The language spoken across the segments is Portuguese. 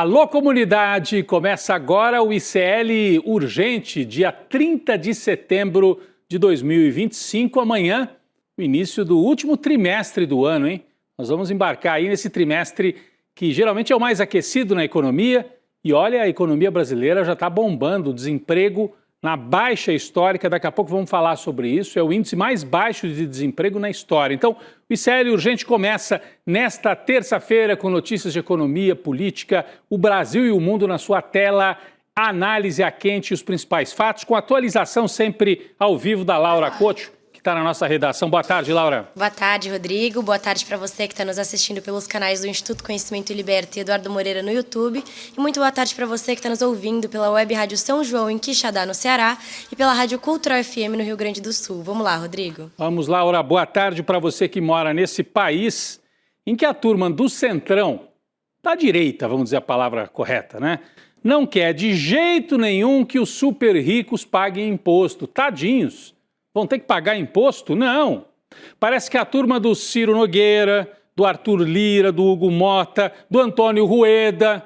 Alô, comunidade! Começa agora o ICL Urgente, dia 30 de setembro de 2025. Amanhã, o início do último trimestre do ano, hein? Nós vamos embarcar aí nesse trimestre que geralmente é o mais aquecido na economia. E olha, a economia brasileira já está bombando, o desemprego na baixa histórica. Daqui a pouco vamos falar sobre isso. É o índice mais baixo de desemprego na história. Então, o ICL Urgente começa nesta terça-feira com notícias de economia, política, o Brasil e o mundo na sua tela, análise a quente e os principais fatos, com atualização sempre ao vivo da Laura Couto, que está na nossa redação. Boa tarde, Laura. Boa tarde, Rodrigo. Boa tarde para você que está nos assistindo pelos canais do Instituto Conhecimento e Liberta e Eduardo Moreira no YouTube. E muito boa tarde para você que está nos ouvindo pela Web Rádio São João, em Quixadá, no Ceará, e pela Rádio Cultural FM, no Rio Grande do Sul. Vamos lá, Rodrigo. Vamos, Laura. Boa tarde para você que mora nesse país em que a turma do Centrão, da direita, vamos dizer a palavra correta, né? Não quer de jeito nenhum que os super ricos paguem imposto. Tadinhos. Vão ter que pagar imposto? Não. Parece que a turma do Ciro Nogueira, do Arthur Lira, do Hugo Mota, do Antônio Rueda,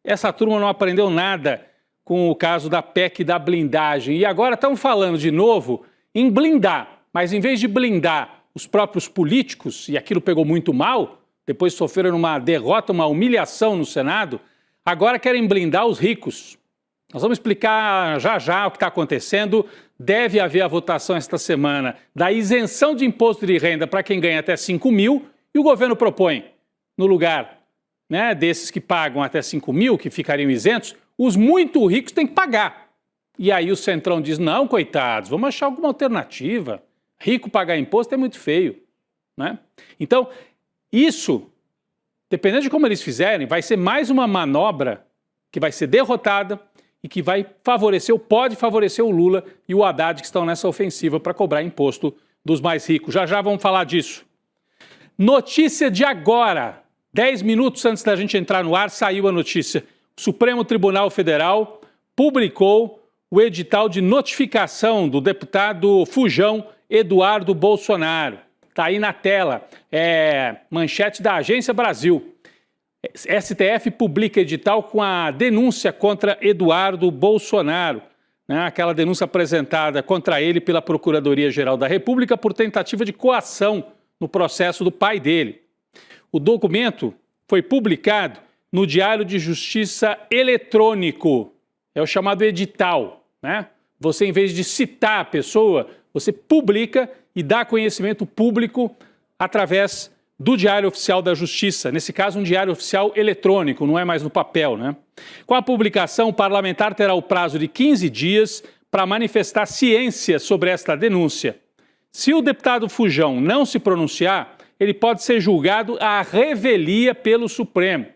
essa turma não aprendeu nada com o caso da PEC da blindagem. E agora estão falando de novo em blindar, mas em vez de blindar os próprios políticos, e aquilo pegou muito mal, depois sofreram uma derrota, uma humilhação no Senado, agora querem blindar os ricos. Nós vamos explicar já o que está acontecendo. Deve haver a votação esta semana da isenção de imposto de renda para quem ganha até 5 mil e o governo propõe, no lugar, né, desses que pagam até 5 mil, que ficariam isentos, os muito ricos têm que pagar. E aí o Centrão diz, não, coitados, vamos achar alguma alternativa. Rico pagar imposto é muito feio, né? Então, isso, dependendo de como eles fizerem, vai ser mais uma manobra que vai ser derrotada e que vai favorecer, ou pode favorecer o Lula e o Haddad que estão nessa ofensiva para cobrar imposto dos mais ricos. Já vamos falar disso. Notícia de agora, 10 minutos antes da gente entrar no ar, saiu a notícia. O Supremo Tribunal Federal publicou o edital de notificação do deputado Fujão Eduardo Bolsonaro. Está aí na tela, manchete da Agência Brasil. STF publica edital com a denúncia contra Eduardo Bolsonaro, né? Aquela denúncia apresentada contra ele pela Procuradoria-Geral da República por tentativa de coação no processo do pai dele. O documento foi publicado no Diário de Justiça Eletrônico, é o chamado edital, né? Você, em vez de citar a pessoa, você publica e dá conhecimento público através do Diário Oficial da Justiça, nesse caso um diário oficial eletrônico, não é mais no papel, né? Com a publicação, o parlamentar terá o prazo de 15 dias para manifestar ciência sobre esta denúncia. Se o deputado Fujão não se pronunciar, ele pode ser julgado à revelia pelo Supremo.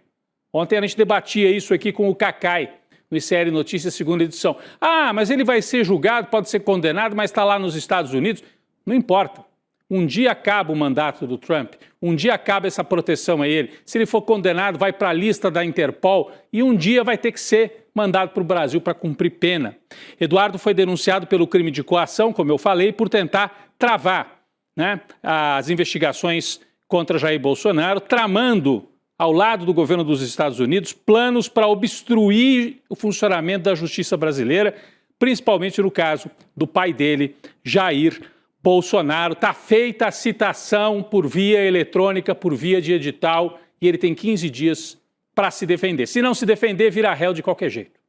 Ontem a gente debatia isso aqui com o Cacai, no ICL Notícias, segunda edição. Ah, mas ele vai ser julgado, pode ser condenado, mas está lá nos Estados Unidos. Não importa. Um dia acaba o mandato do Trump, um dia acaba essa proteção a ele. Se ele for condenado, vai para a lista da Interpol e um dia vai ter que ser mandado para o Brasil para cumprir pena. Eduardo foi denunciado pelo crime de coação, como eu falei, por tentar travar, né, as investigações contra Jair Bolsonaro, tramando, ao lado do governo dos Estados Unidos, planos para obstruir o funcionamento da justiça brasileira, principalmente no caso do pai dele, Jair Bolsonaro. Está feita a citação por via eletrônica, por via de edital, e ele tem 15 dias para se defender. Se não se defender, vira réu de qualquer jeito,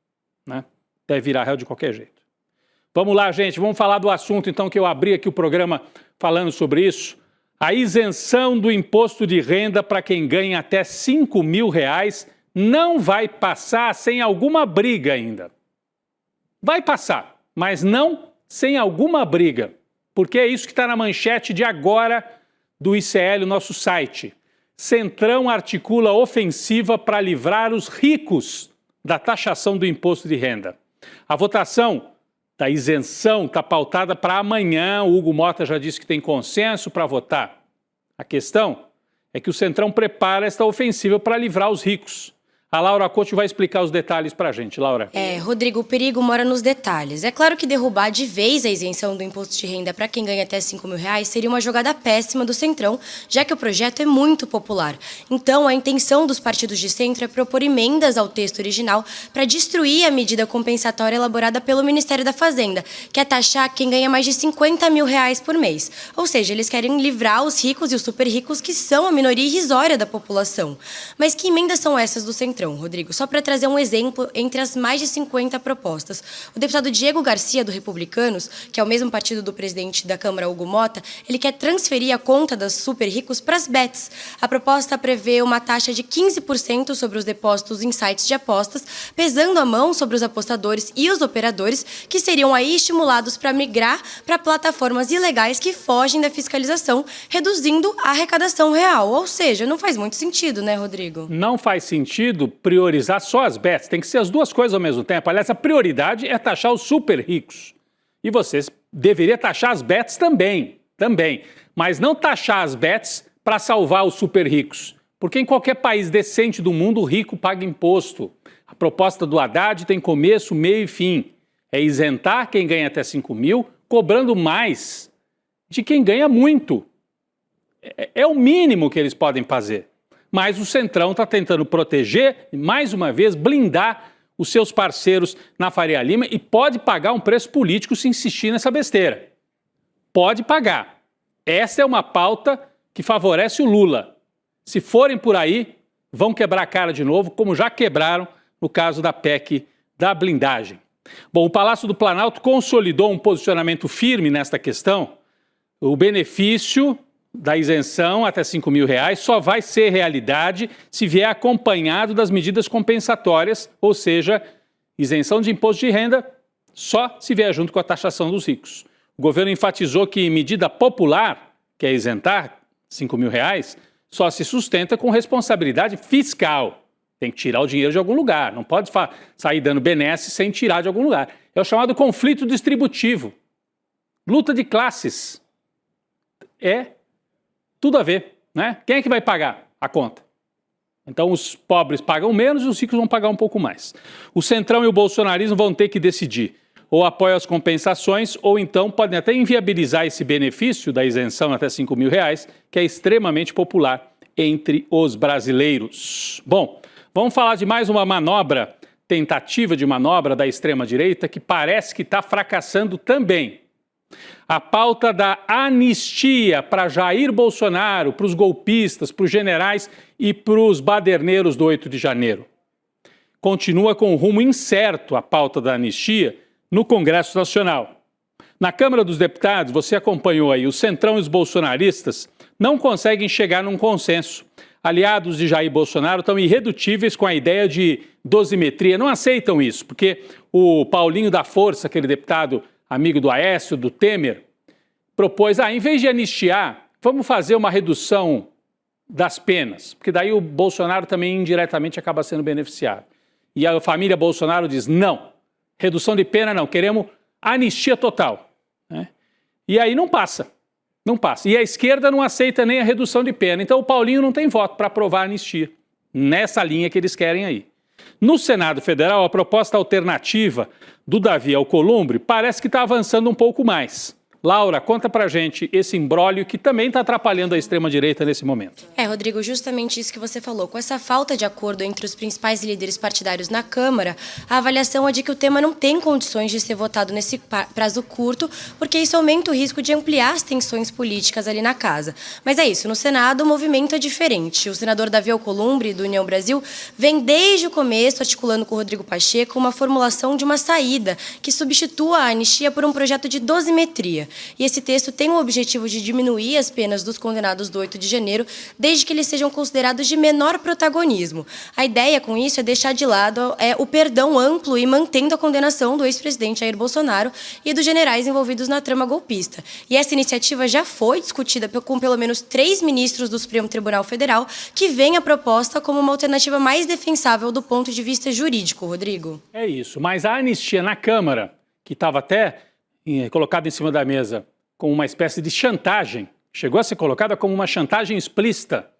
né? Deve virar réu de qualquer jeito. Vamos lá, gente, vamos falar do assunto, então, que eu abri aqui o programa falando sobre isso. A isenção do imposto de renda para quem ganha até 5 mil reais não vai passar sem alguma briga ainda. Vai passar, mas não sem alguma briga. Porque é isso que está na manchete de agora do ICL, nosso site. Centrão articula ofensiva para livrar os ricos da taxação do imposto de renda. A votação da isenção está pautada para amanhã. O Hugo Mota já disse que tem consenso para votar. A questão é que o Centrão prepara esta ofensiva para livrar os ricos. A Laura Couto vai explicar os detalhes para a gente. Laura. Rodrigo, o perigo mora nos detalhes. É claro que derrubar de vez a isenção do imposto de renda para quem ganha até R$5.000 seria uma jogada péssima do Centrão, já que o projeto é muito popular. Então, a intenção dos partidos de centro é propor emendas ao texto original para destruir a medida compensatória elaborada pelo Ministério da Fazenda, que é taxar quem ganha mais de R$50.000 por mês. Ou seja, eles querem livrar os ricos e os super ricos, que são a minoria irrisória da população. Mas que emendas são essas do Centrão, Rodrigo? Só para trazer um exemplo, entre as mais de 50 propostas, o deputado Diego Garcia, do Republicanos, que é o mesmo partido do presidente da Câmara, Hugo Mota, ele quer transferir a conta dos super ricos para as bets. A proposta prevê uma taxa de 15% sobre os depósitos em sites de apostas, pesando a mão sobre os apostadores e os operadores, que seriam aí estimulados para migrar para plataformas ilegais que fogem da fiscalização, reduzindo a arrecadação real. Ou seja, não faz muito sentido, né, Rodrigo? Não faz sentido priorizar só as bets, tem que ser as duas coisas ao mesmo tempo. Aliás, a prioridade é taxar os super ricos. E vocês deveriam taxar as bets também. Mas não taxar as bets para salvar os super ricos. Porque em qualquer país decente do mundo, o rico paga imposto. A proposta do Haddad tem começo, meio e fim. É isentar quem ganha até 5 mil, cobrando mais de quem ganha muito. É o mínimo que eles podem fazer. Mas o Centrão está tentando proteger, mais uma vez, blindar os seus parceiros na Faria Lima e pode pagar um preço político se insistir nessa besteira. Pode pagar. Essa é uma pauta que favorece o Lula. Se forem por aí, vão quebrar a cara de novo, como já quebraram no caso da PEC da blindagem. Bom, o Palácio do Planalto consolidou um posicionamento firme nesta questão. O benefício da isenção até R$5.000 só vai ser realidade se vier acompanhado das medidas compensatórias, ou seja, isenção de imposto de renda só se vier junto com a taxação dos ricos. O governo enfatizou que medida popular, que é isentar R$5.000, só se sustenta com responsabilidade fiscal. Tem que tirar o dinheiro de algum lugar, não pode sair dando benesse sem tirar de algum lugar. É o chamado conflito distributivo. Luta de classes. É tudo a ver, né? Quem é que vai pagar a conta? Então os pobres pagam menos e os ricos vão pagar um pouco mais. O Centrão e o bolsonarismo vão ter que decidir. Ou apoiam as compensações, ou então podem até inviabilizar esse benefício da isenção até R$5.000, que é extremamente popular entre os brasileiros. Bom, vamos falar de mais uma tentativa de manobra da extrema-direita, que parece que está fracassando também. A pauta da anistia para Jair Bolsonaro, para os golpistas, para os generais e para os baderneiros do 8 de janeiro. Continua com um rumo incerto a pauta da anistia no Congresso Nacional. Na Câmara dos Deputados, você acompanhou aí, o Centrão e os bolsonaristas não conseguem chegar num consenso. Aliados de Jair Bolsonaro estão irredutíveis com a ideia de dosimetria, não aceitam isso, porque o Paulinho da Força, aquele deputado amigo do Aécio, do Temer, propôs, em vez de anistiar, vamos fazer uma redução das penas, porque daí o Bolsonaro também indiretamente acaba sendo beneficiado. E a família Bolsonaro diz, não, redução de pena não, queremos anistia total. Né? E aí não passa. E a esquerda não aceita nem a redução de pena, então o Paulinho não tem voto para aprovar a anistia, nessa linha que eles querem aí. No Senado Federal, a proposta alternativa do Davi Alcolumbre parece que está avançando um pouco mais. Laura, conta pra gente esse imbróglio que também está atrapalhando a extrema-direita nesse momento. Rodrigo, justamente isso que você falou. Com essa falta de acordo entre os principais líderes partidários na Câmara, a avaliação é de que o tema não tem condições de ser votado nesse prazo curto, porque isso aumenta o risco de ampliar as tensões políticas ali na casa. Mas é isso, no Senado o movimento é diferente. O senador Davi Alcolumbre, do União Brasil, vem desde o começo articulando com o Rodrigo Pacheco uma formulação de uma saída que substitua a anistia por um projeto de dosimetria. E esse texto tem o objetivo de diminuir as penas dos condenados do 8 de janeiro, desde que eles sejam considerados de menor protagonismo. A ideia com isso é deixar de lado o perdão amplo e mantendo a condenação do ex-presidente Jair Bolsonaro e dos generais envolvidos na trama golpista. E essa iniciativa já foi discutida com pelo menos 3 ministros do Supremo Tribunal Federal, que veem a proposta como uma alternativa mais defensável do ponto de vista jurídico, Rodrigo. É isso, mas a anistia na Câmara, que estava até colocada em cima da mesa como uma espécie de chantagem, chegou a ser colocada como uma chantagem explícita.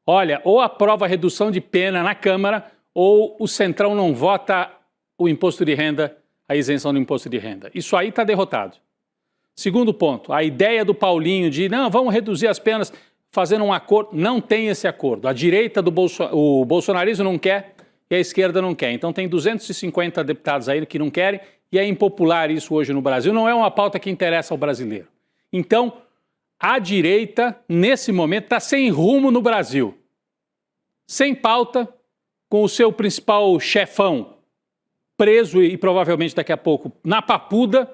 Olha, ou aprova a redução de pena na Câmara, ou o Centrão não vota o imposto de renda, a isenção do imposto de renda. Isso aí está derrotado. Segundo ponto, a ideia do Paulinho de, não, vamos reduzir as penas fazendo um acordo, não tem esse acordo. A direita o bolsonarismo não quer e a esquerda não quer. Então tem 250 deputados aí que não querem e é impopular isso hoje no Brasil. Não é uma pauta que interessa ao brasileiro. Então, a direita, nesse momento, está sem rumo no Brasil. Sem pauta, com o seu principal chefão preso e provavelmente daqui a pouco na papuda,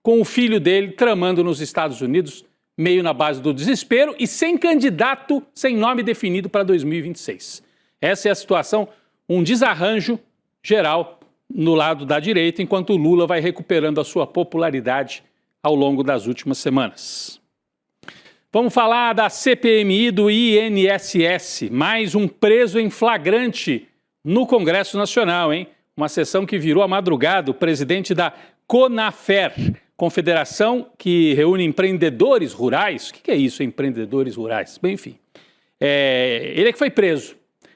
com o filho dele tramando nos Estados Unidos, meio na base do desespero e sem candidato, sem nome definido para 2026. Essa é a situação, um desarranjo geral no lado da direita, enquanto o Lula vai recuperando a sua popularidade ao longo das últimas semanas. Vamos falar da CPMI do INSS, mais um preso em flagrante no Congresso Nacional, hein? Uma sessão que virou a madrugada. O presidente da CONAFER, confederação que reúne empreendedores rurais. O que é isso, empreendedores rurais? Bem, enfim, ele é que foi preso.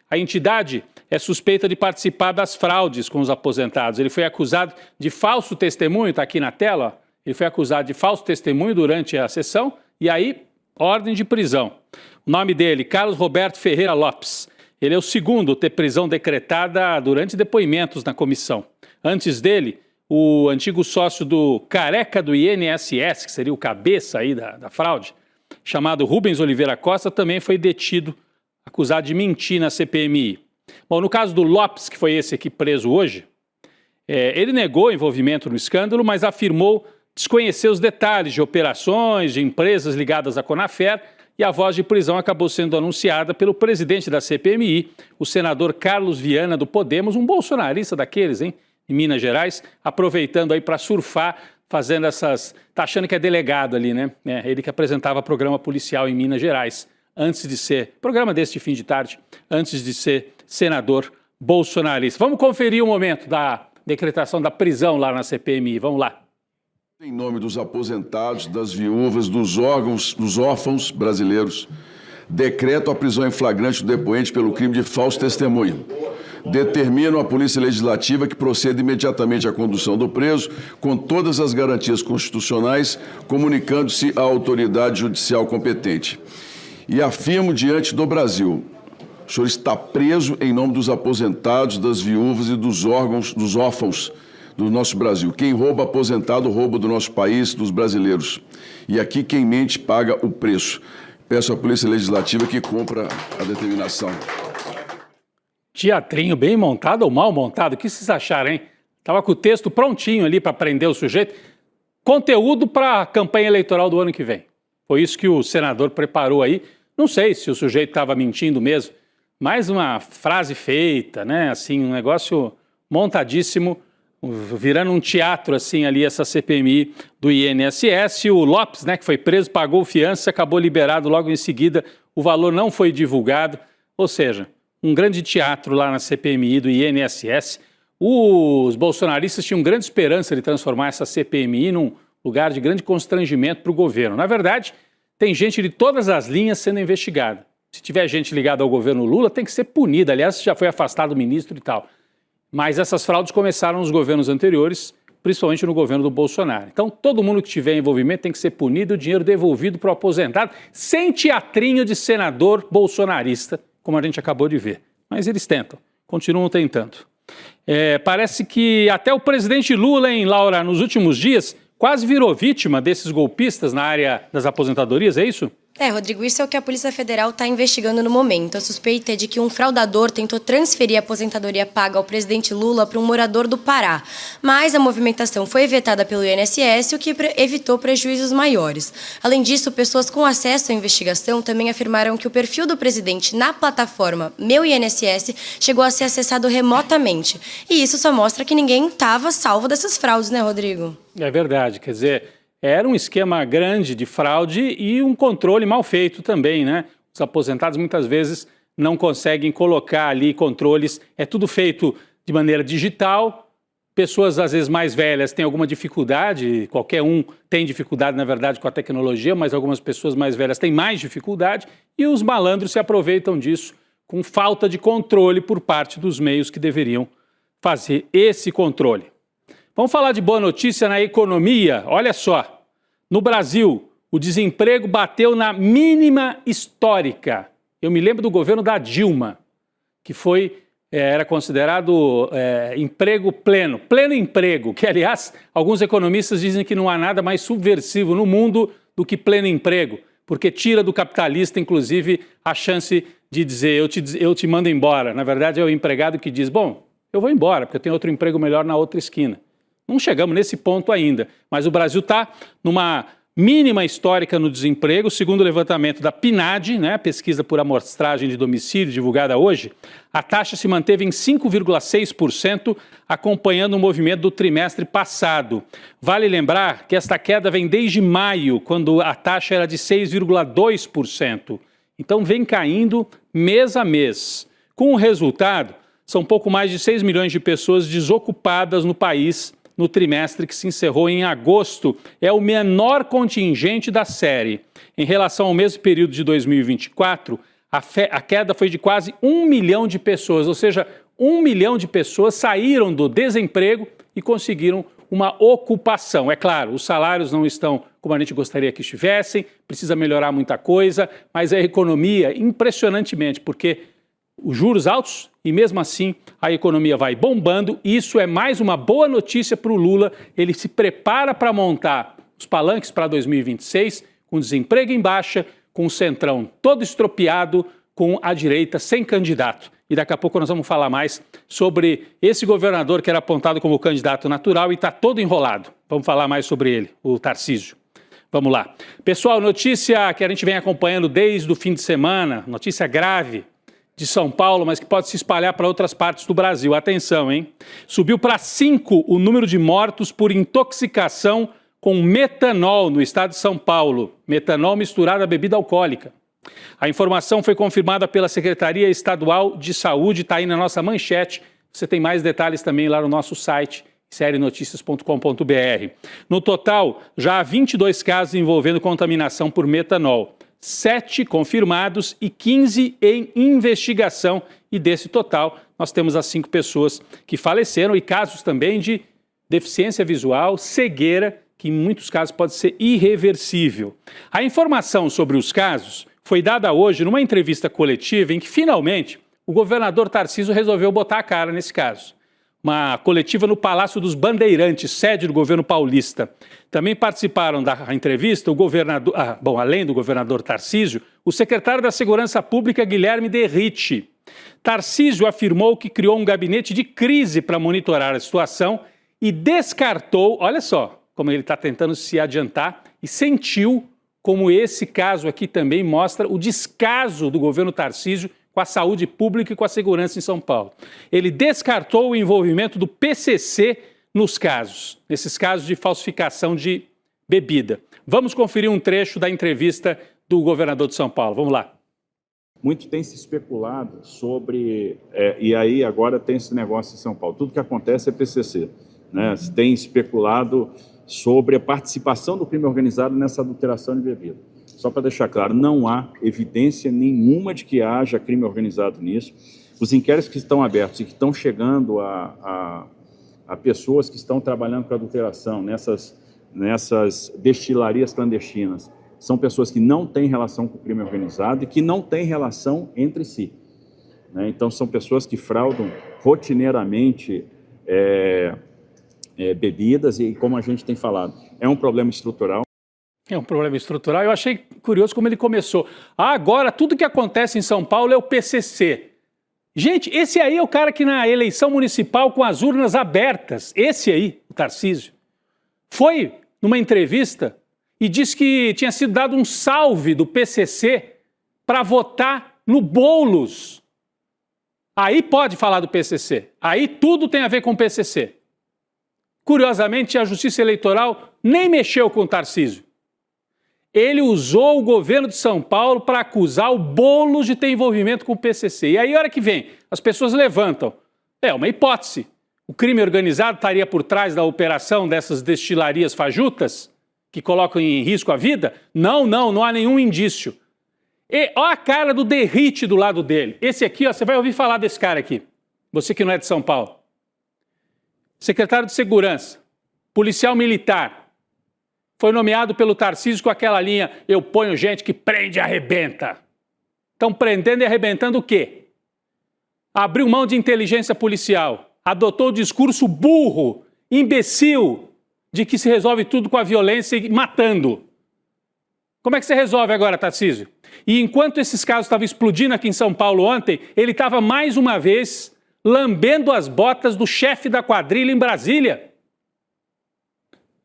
A entidade é suspeita de participar das fraudes com os aposentados. Ele foi acusado de falso testemunho, está aqui na tela, ó. Ele foi acusado de falso testemunho durante a sessão e aí, ordem de prisão. O nome dele, Carlos Roberto Ferreira Lopes. Ele é o segundo a ter prisão decretada durante depoimentos na comissão. Antes dele, o antigo sócio do careca do INSS, que seria o cabeça aí da fraude, chamado Rubens Oliveira Costa, também foi detido, acusado de mentir na CPMI. Bom, no caso do Lopes, que foi esse aqui preso hoje, ele negou envolvimento no escândalo, mas afirmou desconhecer os detalhes de operações de empresas ligadas à CONAFER e a voz de prisão acabou sendo anunciada pelo presidente da CPMI, o senador Carlos Viana do Podemos, um bolsonarista daqueles, hein, em Minas Gerais, aproveitando aí para surfar, fazendo essas... Tá achando que é delegado ali, né? Ele que apresentava programa policial em Minas Gerais, antes de ser... Programa desse fim de tarde, antes de ser senador bolsonarista. Vamos conferir o momento da decretação da prisão lá na CPMI. Vamos lá. Em nome dos aposentados, das viúvas, dos órfãos brasileiros, decreto a prisão em flagrante do depoente pelo crime de falso testemunho. Determino à Polícia Legislativa que proceda imediatamente à condução do preso, com todas as garantias constitucionais, comunicando-se à autoridade judicial competente. E afirmo diante do Brasil: o senhor está preso em nome dos aposentados, das viúvas e dos órfãos do nosso Brasil. Quem rouba aposentado, rouba do nosso país, dos brasileiros. E aqui quem mente paga o preço. Peço à Polícia Legislativa que cumpra a determinação. Teatrinho bem montado ou mal montado? O que vocês acharam, hein? Estava com o texto prontinho ali para prender o sujeito. Conteúdo para a campanha eleitoral do ano que vem. Foi isso que o senador preparou aí. Não sei se o sujeito estava mentindo mesmo. Mais uma frase feita, né? Assim, um negócio montadíssimo, virando um teatro assim ali, essa CPMI do INSS. O Lopes, né, que foi preso, pagou fiança, acabou liberado logo em seguida. O valor não foi divulgado. Ou seja, um grande teatro lá na CPMI do INSS. Os bolsonaristas tinham grande esperança de transformar essa CPMI num lugar de grande constrangimento para o governo. Na verdade, tem gente de todas as linhas sendo investigada. Se tiver gente ligada ao governo Lula, tem que ser punida. Aliás, já foi afastado o ministro e tal. Mas essas fraudes começaram nos governos anteriores, principalmente no governo do Bolsonaro. Então, todo mundo que tiver envolvimento tem que ser punido, o dinheiro devolvido para o aposentado, sem teatrinho de senador bolsonarista, como a gente acabou de ver. Mas eles tentam, continuam tentando. Parece que até o presidente Lula, hein, Laura, nos últimos dias, quase virou vítima desses golpistas na área das aposentadorias, é isso? Rodrigo, isso é o que a Polícia Federal está investigando no momento. A suspeita é de que um fraudador tentou transferir a aposentadoria paga ao presidente Lula para um morador do Pará. Mas a movimentação foi vetada pelo INSS, o que evitou prejuízos maiores. Além disso, pessoas com acesso à investigação também afirmaram que o perfil do presidente na plataforma Meu INSS chegou a ser acessado remotamente. E isso só mostra que ninguém estava salvo dessas fraudes, né, Rodrigo? É verdade, quer dizer... Era um esquema grande de fraude e um controle mal feito também, né? Os aposentados muitas vezes não conseguem colocar ali controles. É tudo feito de maneira digital. Pessoas, às vezes, mais velhas têm alguma dificuldade. Qualquer um tem dificuldade, na verdade, com a tecnologia, mas algumas pessoas mais velhas têm mais dificuldade. E os malandros se aproveitam disso com falta de controle por parte dos meios que deveriam fazer esse controle. Vamos falar de boa notícia na economia. Olha só, no Brasil, o desemprego bateu na mínima histórica. Eu me lembro do governo da Dilma, que era considerado emprego pleno emprego, que, aliás, alguns economistas dizem que não há nada mais subversivo no mundo do que pleno emprego, porque tira do capitalista, inclusive, a chance de dizer eu te mando embora. Na verdade, é o empregado que diz, bom, eu vou embora, porque eu tenho outro emprego melhor na outra esquina. Não chegamos nesse ponto ainda, mas o Brasil está numa mínima histórica no desemprego, segundo o levantamento da PNAD, né, pesquisa por amostragem de domicílio divulgada hoje, a taxa se manteve em 5,6%, acompanhando o movimento do trimestre passado. Vale lembrar que esta queda vem desde maio, quando a taxa era de 6,2%. Então vem caindo mês a mês. Com o resultado, são pouco mais de 6 milhões de pessoas desocupadas no país no trimestre que se encerrou em agosto. É o menor contingente da série. Em relação ao mesmo período de 2024, a queda foi de quase 1 milhão de pessoas, ou seja, 1 milhão de pessoas saíram do desemprego e conseguiram uma ocupação. É claro, os salários não estão como a gente gostaria que estivessem, precisa melhorar muita coisa, mas a economia, impressionantemente, porque os juros altos e mesmo assim a economia vai bombando. Isso é mais uma boa notícia para o Lula. Ele se prepara para montar os palanques para 2026 com desemprego em baixa, com o centrão todo estropiado, com a direita sem candidato. E daqui a pouco nós vamos falar mais sobre esse governador que era apontado como candidato natural e está todo enrolado. Vamos falar mais sobre ele, o Tarcísio. Vamos lá. Pessoal, notícia que a gente vem acompanhando desde o fim de semana, notícia grave de São Paulo, mas que pode se espalhar para outras partes do Brasil. Atenção, hein? Subiu para 5 o número de mortos por intoxicação com metanol no estado de São Paulo. Metanol misturado à bebida alcoólica. A informação foi confirmada pela Secretaria Estadual de Saúde, está aí na nossa manchete. Você tem mais detalhes também lá no nosso site, serienoticias.com.br. No total, já há 22 casos envolvendo contaminação por metanol. 7 confirmados e 15 em investigação. E desse total, nós temos as 5 pessoas que faleceram e casos também de deficiência visual, cegueira, que em muitos casos pode ser irreversível. A informação sobre os casos foi dada hoje numa entrevista coletiva em que, finalmente, o governador Tarcísio resolveu botar a cara nesse caso. Uma coletiva no Palácio dos Bandeirantes, sede do governo paulista. Também participaram da entrevista o governador, além do governador Tarcísio, o secretário da Segurança Pública, Guilherme Derrite. Tarcísio afirmou que criou um gabinete de crise para monitorar a situação e descartou, olha só como ele está tentando se adiantar, e sentiu como esse caso aqui também mostra o descaso do governo Tarcísio com a saúde pública e com a segurança em São Paulo. Ele descartou o envolvimento do PCC nesses casos de falsificação de bebida. Vamos conferir um trecho da entrevista do governador de São Paulo. Vamos lá. Muito tem se especulado sobre, e aí agora tem esse negócio em São Paulo. Tudo que acontece é PCC, né? Se tem especulado sobre a participação do crime organizado nessa adulteração de bebida. Só para deixar claro, não há evidência nenhuma de que haja crime organizado nisso. Os inquéritos que estão abertos e que estão chegando a pessoas que estão trabalhando com adulteração nessas destilarias clandestinas são pessoas que não têm relação com o crime organizado e que não têm relação entre si, né? Então, são pessoas que fraudam rotineiramente bebidas e, como a gente tem falado, é um problema estrutural. É um problema estrutural. Eu achei curioso como ele começou. Agora tudo que acontece em São Paulo é o PCC. Gente, esse aí é o cara que na eleição municipal com as urnas abertas, esse aí, o Tarcísio, foi numa entrevista e disse que tinha sido dado um salve do PCC para votar no Boulos. Aí pode falar do PCC. Aí tudo tem a ver com o PCC. Curiosamente, a Justiça Eleitoral nem mexeu com o Tarcísio. Ele usou o governo de São Paulo para acusar o Boulos de ter envolvimento com o PCC. E aí, a hora que vem, as pessoas levantam. É uma hipótese. O crime organizado estaria por trás da operação dessas destilarias fajutas que colocam em risco a vida? Não há nenhum indício. E olha a cara do Derrite do lado dele. Esse aqui, ó, você vai ouvir falar desse cara aqui. Você que não é de São Paulo. Secretário de Segurança, policial militar. Foi nomeado pelo Tarcísio com aquela linha: eu ponho gente que prende e arrebenta. Estão prendendo e arrebentando o quê? Abriu mão de inteligência policial. Adotou o discurso burro, imbecil, de que se resolve tudo com a violência e matando. Como é que você resolve agora, Tarcísio? E enquanto esses casos estavam explodindo aqui em São Paulo ontem, ele estava mais uma vez lambendo as botas do chefe da quadrilha em Brasília.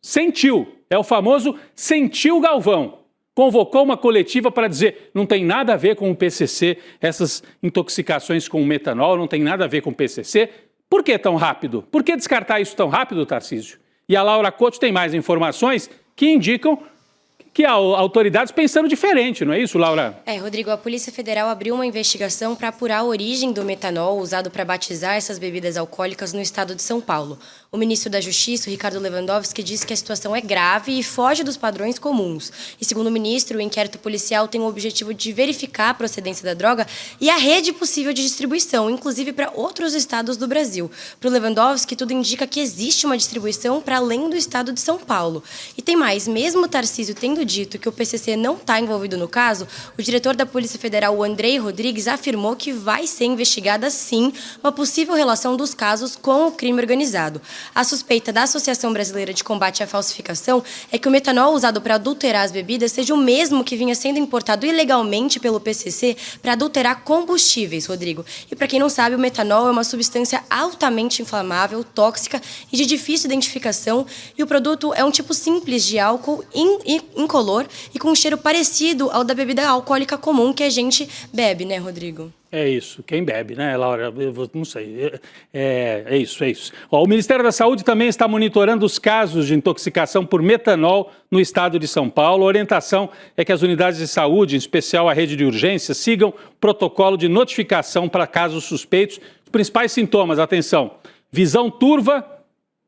Sentiu, é o famoso sentiu Galvão. Convocou uma coletiva para dizer: não tem nada a ver com o PCC, essas intoxicações com o metanol, não tem nada a ver com o PCC. Por que tão rápido? Por que descartar isso tão rápido, Tarcísio? E a Laura Couto tem mais informações que indicam que há autoridades pensando diferente, não é isso, Laura? Rodrigo, a Polícia Federal abriu uma investigação para apurar a origem do metanol usado para batizar essas bebidas alcoólicas no estado de São Paulo. O ministro da Justiça, Ricardo Lewandowski, disse que a situação é grave e foge dos padrões comuns. E segundo o ministro, o inquérito policial tem o objetivo de verificar a procedência da droga e a rede possível de distribuição, inclusive para outros estados do Brasil. Para o Lewandowski, tudo indica que existe uma distribuição para além do estado de São Paulo. E tem mais, mesmo o Tarcísio tendo dito que o PCC não está envolvido no caso, o diretor da Polícia Federal, o Andrei Rodrigues, afirmou que vai ser investigada, sim, uma possível relação dos casos com o crime organizado. A suspeita da Associação Brasileira de Combate à Falsificação é que o metanol usado para adulterar as bebidas seja o mesmo que vinha sendo importado ilegalmente pelo PCC para adulterar combustíveis, Rodrigo. E para quem não sabe, o metanol é uma substância altamente inflamável, tóxica e de difícil identificação, e o produto é um tipo simples de álcool incolor e com um cheiro parecido ao da bebida alcoólica comum que a gente bebe, né, Rodrigo? É isso, quem bebe, né, Laura? Eu não sei. É isso. Ó, o Ministério da Saúde também está monitorando os casos de intoxicação por metanol no estado de São Paulo. A orientação é que as unidades de saúde, em especial a rede de urgência, sigam protocolo de notificação para casos suspeitos. Os principais sintomas, atenção: visão turva,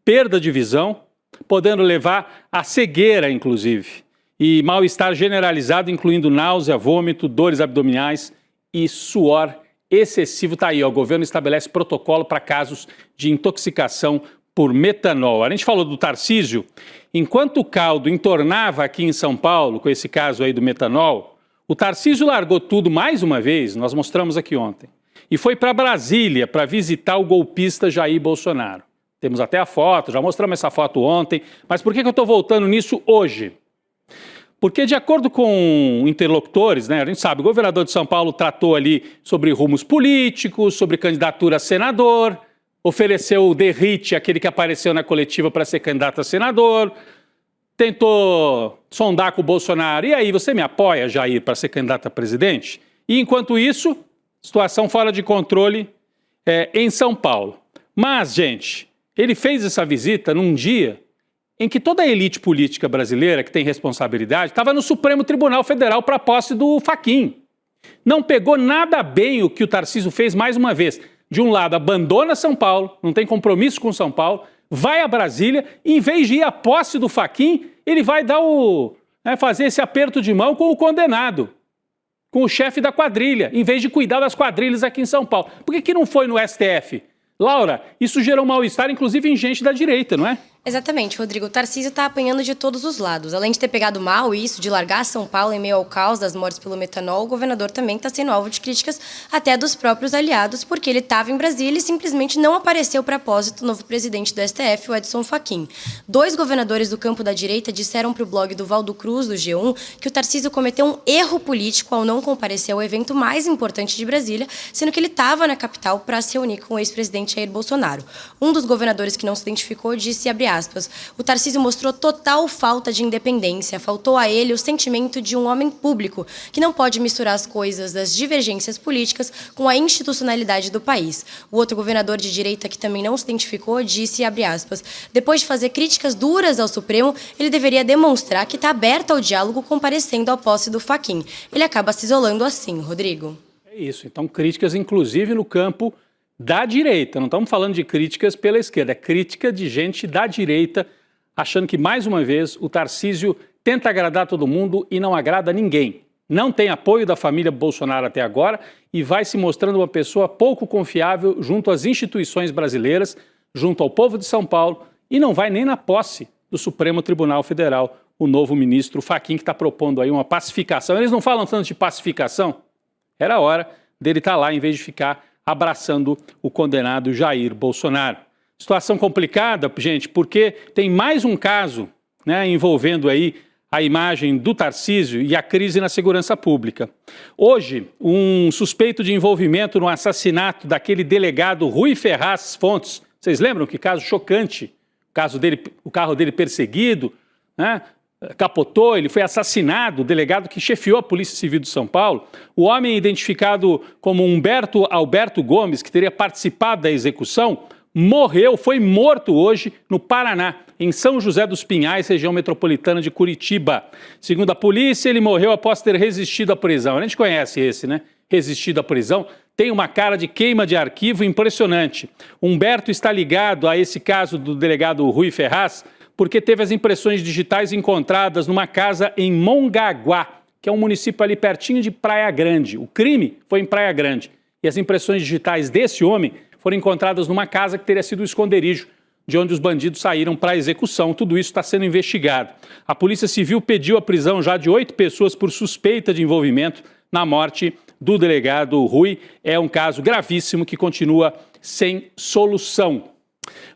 perda de visão, podendo levar à cegueira, inclusive, e mal-estar generalizado, incluindo náusea, vômito, dores abdominais e suor excessivo. Está aí, ó, o governo estabelece protocolo para casos de intoxicação por metanol. A gente falou do Tarcísio. Enquanto o caldo entornava aqui em São Paulo, com esse caso aí do metanol, o Tarcísio largou tudo mais uma vez, nós mostramos aqui ontem, e foi para Brasília para visitar o golpista Jair Bolsonaro. Temos até a foto, já mostramos essa foto ontem, mas por que eu estou voltando nisso hoje? Porque, de acordo com interlocutores, né, a gente sabe, o governador de São Paulo tratou ali sobre rumos políticos, sobre candidatura a senador, ofereceu o Derrite, aquele que apareceu na coletiva para ser candidato a senador, tentou sondar com o Bolsonaro. E aí, você me apoia, Jair, para ser candidato a presidente? E, enquanto isso, situação fora de controle em São Paulo. Mas, gente, ele fez essa visita num dia em que toda a elite política brasileira que tem responsabilidade estava no Supremo Tribunal Federal para a posse do Fachin. Não pegou nada bem o que o Tarcísio fez mais uma vez. De um lado, abandona São Paulo, não tem compromisso com São Paulo, vai a Brasília e, em vez de ir à posse do Fachin, ele vai dar fazer esse aperto de mão com o condenado, com o chefe da quadrilha, em vez de cuidar das quadrilhas aqui em São Paulo. Por que não foi no STF? Laura, isso gerou mal-estar, inclusive em gente da direita, não é? Exatamente, Rodrigo. O Tarcísio está apanhando de todos os lados. Além de ter pegado mal isso, de largar São Paulo em meio ao caos das mortes pelo metanol, o governador também está sendo alvo de críticas até dos próprios aliados, porque ele estava em Brasília e simplesmente não apareceu para a posse do novo presidente do STF, o Edson Fachin. 2 governadores do campo da direita disseram para o blog do Valdo Cruz, do G1, que o Tarcísio cometeu um erro político ao não comparecer ao evento mais importante de Brasília, sendo que ele estava na capital para se reunir com o ex-presidente Jair Bolsonaro. Um dos governadores que não se identificou disse, abre aspas, o Tarcísio mostrou total falta de independência, faltou a ele o sentimento de um homem público, que não pode misturar as coisas das divergências políticas com a institucionalidade do país. O outro governador de direita, que também não se identificou, disse, abre aspas, depois de fazer críticas duras ao Supremo, ele deveria demonstrar que está aberto ao diálogo comparecendo à posse do Fachin. Ele acaba se isolando assim, Rodrigo. É isso, então críticas inclusive no campo da direita, não estamos falando de críticas pela esquerda, é crítica de gente da direita, achando que, mais uma vez, o Tarcísio tenta agradar todo mundo e não agrada ninguém. não tem apoio da família Bolsonaro até agora e vai se mostrando uma pessoa pouco confiável junto às instituições brasileiras, junto ao povo de São Paulo, e não vai nem na posse do Supremo Tribunal Federal, o novo ministro Fachin, que está propondo aí uma pacificação. Eles não falam tanto de pacificação? Era hora dele estar lá em vez de ficar abraçando o condenado Jair Bolsonaro. Situação complicada, gente, porque tem mais um caso, né, envolvendo aí a imagem do Tarcísio e a crise na segurança pública. Hoje, um suspeito de envolvimento no assassinato daquele delegado Rui Ferraz Fontes. Vocês lembram que caso chocante? O carro dele perseguido, né? Capotou, ele foi assassinado, o delegado que chefiou a Polícia Civil de São Paulo. O homem identificado como Humberto Alberto Gomes, que teria participado da execução, foi morto hoje no Paraná, em São José dos Pinhais, região metropolitana de Curitiba. Segundo a polícia, ele morreu após ter resistido à prisão. A gente conhece esse, né? Resistido à prisão. Tem uma cara de queima de arquivo impressionante. Humberto está ligado a esse caso do delegado Rui Ferraz, porque teve as impressões digitais encontradas numa casa em Mongaguá, que é um município ali pertinho de Praia Grande. O crime foi em Praia Grande. E as impressões digitais desse homem foram encontradas numa casa que teria sido o esconderijo de onde os bandidos saíram para a execução. Tudo isso está sendo investigado. A Polícia Civil pediu a prisão já de 8 pessoas por suspeita de envolvimento na morte do delegado Rui. É um caso gravíssimo que continua sem solução.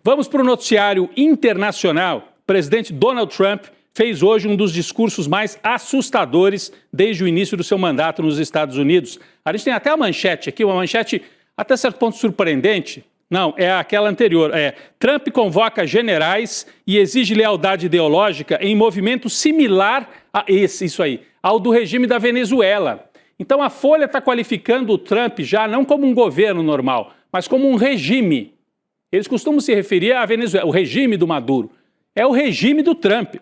Vamos para o noticiário internacional. O presidente Donald Trump fez hoje um dos discursos mais assustadores desde o início do seu mandato nos Estados Unidos. A gente tem até a manchete aqui, uma manchete até certo ponto surpreendente. Não, é aquela anterior. Trump convoca generais e exige lealdade ideológica em movimento similar a ao do regime da Venezuela. Então a Folha está qualificando o Trump já não como um governo normal, mas como um regime. Eles costumam se referir à Venezuela, o regime do Maduro. É o regime do Trump.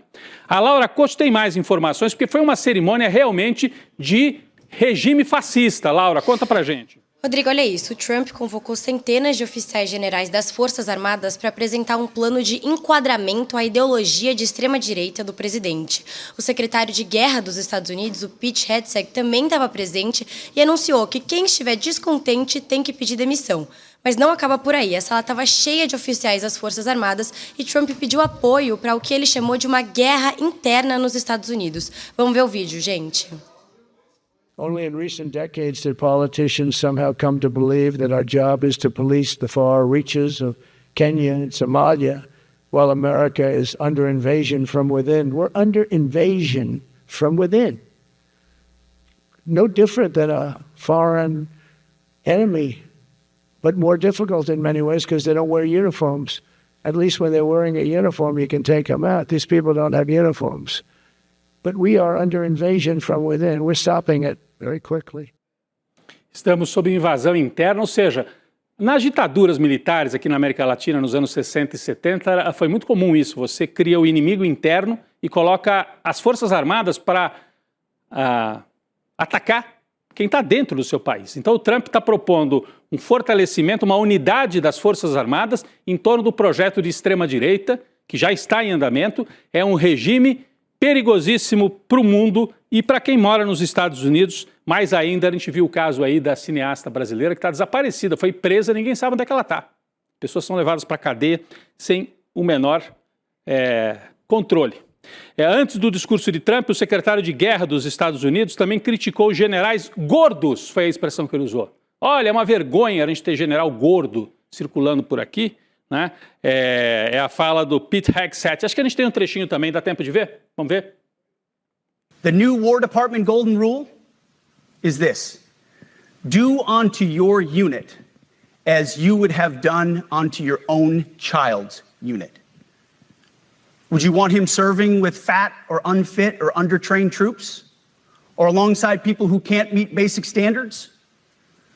A Laura Costa tem mais informações, porque foi uma cerimônia realmente de regime fascista. Laura, conta pra gente. Rodrigo, olha isso. O Trump convocou centenas de oficiais generais das Forças Armadas para apresentar um plano de enquadramento à ideologia de extrema-direita do presidente. O secretário de Guerra dos Estados Unidos, o Pete Hegseth, também estava presente e anunciou que quem estiver descontente tem que pedir demissão. Mas não acaba por aí. A sala estava cheia de oficiais das Forças Armadas e Trump pediu apoio para o que ele chamou de uma guerra interna nos Estados Unidos. Vamos ver o vídeo, gente. Only in recent decades did politicians somehow come to believe that our job is to police the far reaches of Kenya and Somalia, while America is under invasion from within. We're under invasion from within. No different than a foreign enemy, but more difficult in many ways because they don't wear uniforms. At least when they're wearing a uniform, you can take them out. These people don't have uniforms. But we are under invasion from within. We're stopping it very quickly. Estamos sob invasão interna, ou seja, nas ditaduras militares aqui na América Latina nos anos 60 e 70, foi muito comum isso. Você cria o inimigo interno e coloca as Forças Armadas para atacar quem está dentro do seu país. Então o Trump está propondo um fortalecimento, uma unidade das Forças Armadas em torno do projeto de extrema-direita, que já está em andamento. É um regime perigosíssimo para o mundo e para quem mora nos Estados Unidos. Mais ainda, a gente viu o caso aí da cineasta brasileira que está desaparecida, foi presa, ninguém sabe onde é que ela está. Pessoas são levadas para a cadeia sem o menor controle. Antes do discurso de Trump, o secretário de Guerra dos Estados Unidos também criticou os generais gordos, foi a expressão que ele usou. Olha, é uma vergonha a gente ter general gordo circulando por aqui, né? É a fala do Pete Hegseth. Acho que a gente tem um trechinho também, dá tempo de ver? Vamos ver? The new War Department golden rule is this: do unto your unit as you would have done unto your own child's unit. Would you want him serving with fat or unfit or undertrained troops? Or alongside people who can't meet basic standards?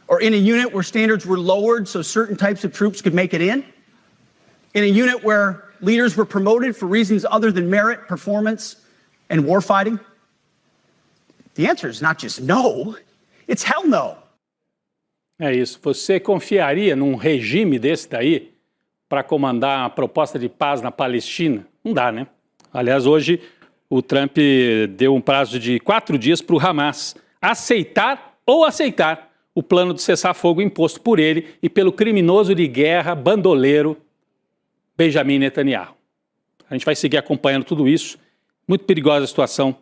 Or in a unit where standards were lowered so certain types of troops could make it in? In a unit where leaders were promoted for reasons other than merit, performance, and warfighting? The answer is not just no, it's hell no. É isso. Você confiaria num regime desse daí para comandar a proposta de paz na Palestina? Não dá, né? Aliás, hoje o Trump deu um prazo de 4 dias para o Hamas aceitar ou aceitar o plano de cessar-fogo imposto por ele e pelo criminoso de guerra bandoleiro Benjamin Netanyahu. A gente vai seguir acompanhando tudo isso. Muito perigosa a situação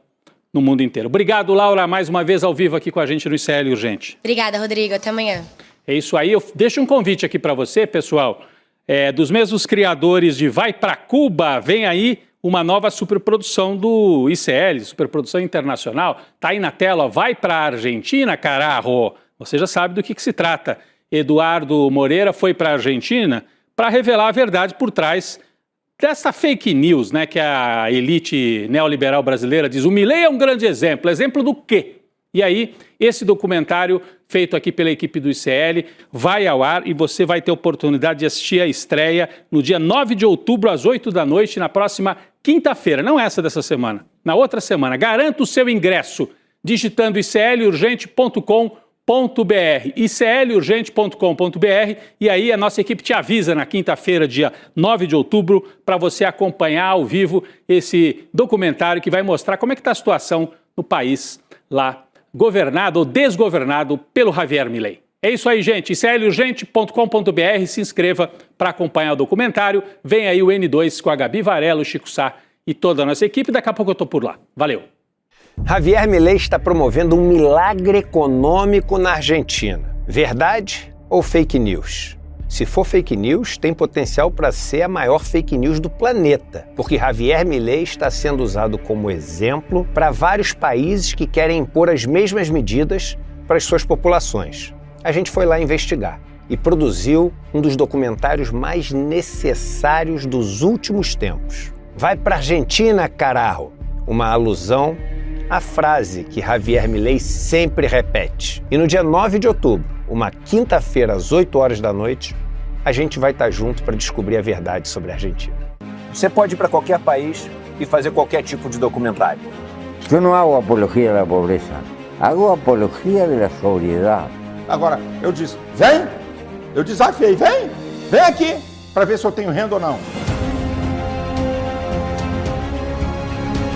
no mundo inteiro. Obrigado, Laura, mais uma vez ao vivo aqui com a gente no ICL Urgente. Obrigada, Rodrigo. Até amanhã. É isso aí. Eu deixo um convite aqui para você, pessoal. Dos mesmos criadores de Vai Pra Cuba, vem aí uma nova superprodução do ICL, superprodução internacional. Tá aí na tela, ó, Vai Pra Argentina, carajo! Você já sabe do que se trata. Eduardo Moreira foi para a Argentina para revelar a verdade por trás dessa fake news, né, que a elite neoliberal brasileira diz. O Milei é um grande exemplo. Exemplo do quê? E aí, esse documentário feito aqui pela equipe do ICL vai ao ar e você vai ter oportunidade de assistir a estreia no dia 9 de outubro, às 8 da noite, na próxima quinta-feira. Não essa dessa semana, na outra semana. Garanta o seu ingresso digitando iclurgente.com.br, iclurgente.com.br, e aí a nossa equipe te avisa na quinta-feira, dia 9 de outubro, para você acompanhar ao vivo esse documentário que vai mostrar como é que está a situação no país lá, governado ou desgovernado pelo Javier Milei. É isso aí, gente. iclurgente.com.br, se inscreva para acompanhar o documentário. Vem aí o N2 com a Gabi Varela, o Chico Sá e toda a nossa equipe. Daqui a pouco eu estou por lá. Valeu! Javier Milei está promovendo um milagre econômico na Argentina. Verdade ou fake news? Se for fake news, tem potencial para ser a maior fake news do planeta, porque Javier Milei está sendo usado como exemplo para vários países que querem impor as mesmas medidas para as suas populações. A gente foi lá investigar e produziu um dos documentários mais necessários dos últimos tempos. Vai para Argentina, carajo! Uma alusão à frase que Javier Milei sempre repete. E no dia 9 de outubro, uma quinta-feira às 8 horas da noite, a gente vai estar junto para descobrir a verdade sobre a Argentina. Você pode ir para qualquer país e fazer qualquer tipo de documentário. Eu não hago apologia da pobreza, hago apologia da sobriedade. Agora, eu disse, vem, eu desafiei, vem aqui, para ver se eu tenho renda ou não.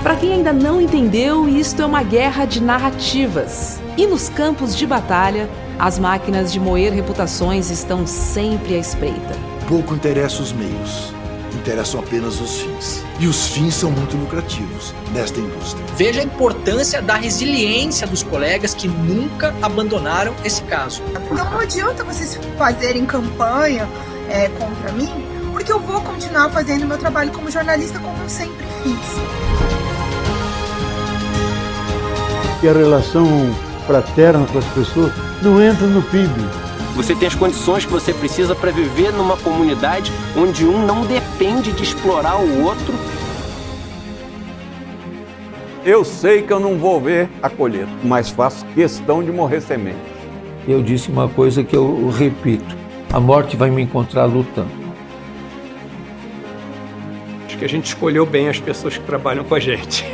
Para quem ainda não entendeu, isto é uma guerra de narrativas. E nos campos de batalha, as máquinas de moer reputações estão sempre à espreita. Pouco interessa os meios, interessam apenas os fins. E os fins são muito lucrativos nesta indústria. Veja a importância da resiliência dos colegas que nunca abandonaram esse caso. Então não adianta vocês fazerem campanha contra mim, porque eu vou continuar fazendo meu trabalho como jornalista como eu sempre fiz. E a relação fraterna com as pessoas não entra no PIB. Você tem as condições que você precisa para viver numa comunidade onde um não depende de explorar o outro. Eu sei que eu não vou ver a colheita, mas faço questão de morrer semente. Eu disse uma coisa que eu repito: a morte vai me encontrar lutando. Acho que a gente escolheu bem as pessoas que trabalham com a gente.